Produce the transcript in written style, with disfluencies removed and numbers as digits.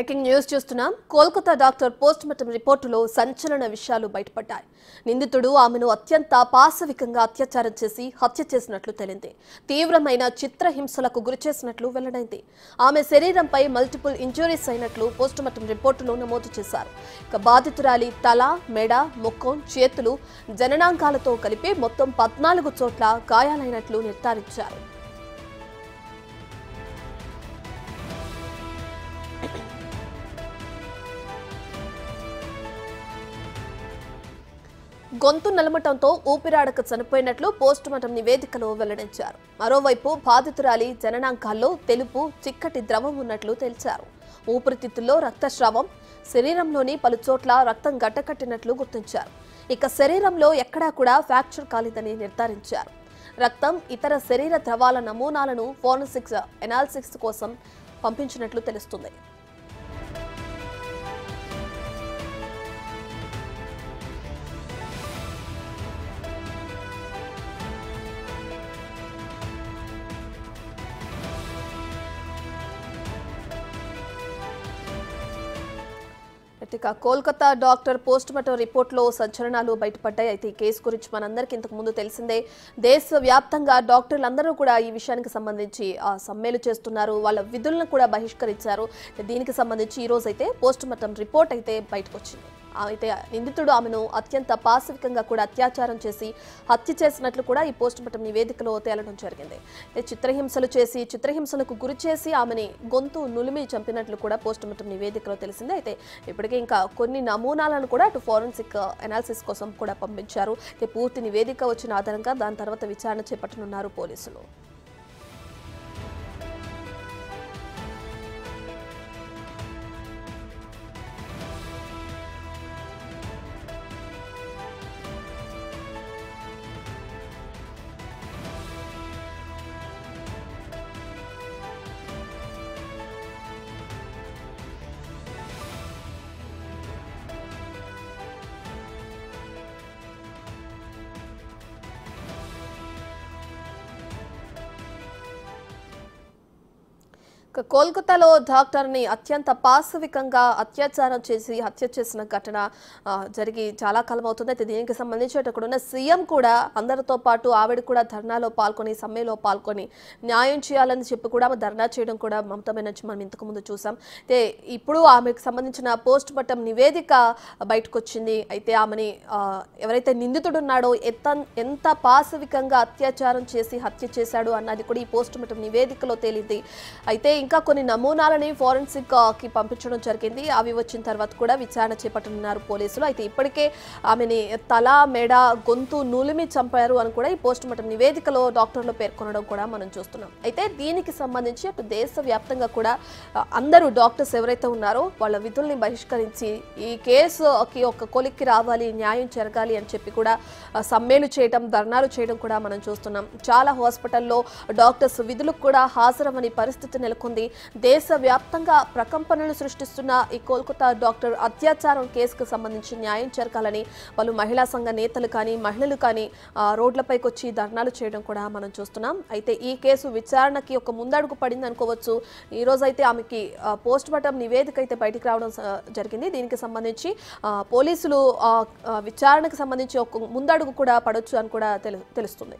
Breaking news చూస్తున్నాం. Kolkata doctor post mortem రిపోర్టులో సంచలన విషయాలు బయటపడ్డాయి. నిందితుడు ఆమెను అత్యంత పాశవికంగా అత్యాచారం చేసి హత్య చేసినట్లు తేలింది. తీవ్రమైన చిత్రహింసలకు గురిచేసినట్లు వెల్లడైంది. ఆమె శరీరంపై మల్టిపుల్ ఇంజురీస్ అయినట్లు పోస్ట్ మార్టం రిపోర్టులో నమోదు చేశారు. ఇక బాధితురాలి తల, మెడ, ముఖం, చేతులు, జననాంగాలతో కలిపి మొత్తం 14 చోట్ల గాయాలైనట్లు నిర్ధారించారు. గొంతు నలమటంతో ఊపిరాడక చనిపోయినట్లు పోస్టుమార్టం నివేదికలో వెల్లడించారు. మరోవైపు బాధితురాలి జననాంగాల్లో తెలుపు, చిక్కటి ద్రవం ఉన్నట్లు తేల్చారు. ఊపిరితిత్తుల్లో రక్తస్రావం, శరీరంలోని పలు చోట్ల రక్తం గడ్డకట్టినట్లు గుర్తించారు. ఇక శరీరంలో ఎక్కడా కూడా ఫ్రాక్చర్ కాలేదని నిర్ధారించారు. రక్తం, ఇతర శరీర ద్రవాల నమూనాలను ఫోరెన్సిక్ ఎనాలిసిస్ కోసం పంపించినట్లు తెలుస్తుంది. ఇక కోల్కతా డాక్టర్ పోస్ట్ మార్టం రిపోర్టులో సంచలనాలు బయటపడ్డాయి. అయితే ఈ కేసు గురించి మనందరికీ ఇంతకు ముందు తెలిసిందే. దేశవ్యాప్తంగా డాక్టర్లందరూ కూడా ఈ విషయానికి సంబంధించి సమ్మెలు చేస్తున్నారు. వాళ్ళ విధులను కూడా బహిష్కరించారు. దీనికి సంబంధించి ఈ రోజు అయితే పోస్ట్ మార్టం రిపోర్ట్ అయితే బయటకు వచ్చింది. అయితే నిందితుడు ఆమెను అత్యంత పాశవికంగా కూడా అత్యాచారం చేసి హత్య చేసినట్లు కూడా ఈ పోస్ట్ మార్టం నివేదికలో తేలడం జరిగింది. చిత్రహింసలకు గురి చేసి ఆమెని గొంతు నులిమి చంపినట్లు కూడా పోస్ట్ మార్టం నివేదికలో తెలిసింది. అయితే ఇప్పటికే ఇంకా కొన్ని నమూనాలను కూడా అటు ఫోరెన్సిక్ ఎనాలిసిస్ కోసం కూడా పంపించారు. అయితే పూర్తి నివేదిక వచ్చిన ఆధారంగా దాని తర్వాత విచారణ చేపట్టనున్నారు పోలీసులు. కోల్కతాలో డాక్టర్ని అత్యంత పాశవికంగా అత్యాచారం చేసి హత్య చేసిన ఘటన జరిగి చాలా కాలం అవుతుంది. అయితే దీనికి సంబంధించి అక్కడ ఉన్న సీఎం కూడా అందరితో పాటు ఆవిడ కూడా ధర్నాలో పాల్గొని సమ్మెలో పాల్గొని న్యాయం చేయాలని చెప్పి కూడా ధర్నా చేయడం కూడా మమతా బెనర్జీ మనం ఇంతకు ముందు చూసాం. అయితే ఇప్పుడు ఆమెకు సంబంధించిన పోస్ట్ మార్టం నివేదిక బయటకు వచ్చింది. అయితే ఆమెని ఎవరైతే నిందితుడు ఉన్నాడో ఎంత పాశవికంగా అత్యాచారం చేసి హత్య చేశాడు అన్నది కూడా ఈ పోస్ట్ మార్టం నివేదికలో తేలింది. అయితే ఇంకా కొన్ని నమూనాలని ఫోరెన్సిక్ కి పంపించడం జరిగింది. అవి వచ్చిన తర్వాత కూడా విచారణ చేపట్టనున్నారు పోలీసులు. అయితే ఇప్పటికే ఆమెని తల, మెడ, గొంతు నూలిమి చంపారు అని కూడా ఈ పోస్ట్ మార్టం నివేదికలో డాక్టర్లు పేర్కొనడం కూడా మనం చూస్తున్నాం. అయితే దీనికి సంబంధించి అటు దేశవ్యాప్తంగా కూడా అందరూ డాక్టర్స్ ఎవరైతే ఉన్నారో వాళ్ళ విధుల్ని బహిష్కరించి ఈ కేసుకి ఒక కొలిక్కి రావాలి, న్యాయం జరగాలి అని చెప్పి కూడా సమ్మెలు చేయడం, ధర్నాలు చేయడం కూడా మనం చూస్తున్నాం. చాలా హాస్పిటల్లో డాక్టర్స్ విధులకు కూడా హాజరవని పరిస్థితి నెలకొంది. దేశవ్యాప్తంగా ప్రకంపనలు సృష్టిస్తున్న ఈ కోల్కతా డాక్టర్ అత్యాచారం కేసుకు సంబంధించి న్యాయం జరగాలని వాళ్ళు మహిళా సంఘ నేతలు కానీ మహిళలు కానీ రోడ్లపైకి వచ్చి ధర్నాలు చేయడం కూడా మనం చూస్తున్నాం. అయితే ఈ కేసు విచారణకి ఒక ముందడుగు పడింది అనుకోవచ్చు. ఈ రోజు అయితే ఆమెకి పోస్ట్ మార్టం నివేదిక అయితే బయటికి రావడం జరిగింది. దీనికి సంబంధించి పోలీసులు విచారణకు సంబంధించి ఒక ముందడుగు కూడా పడొచ్చు అని కూడా తెలుస్తుంది.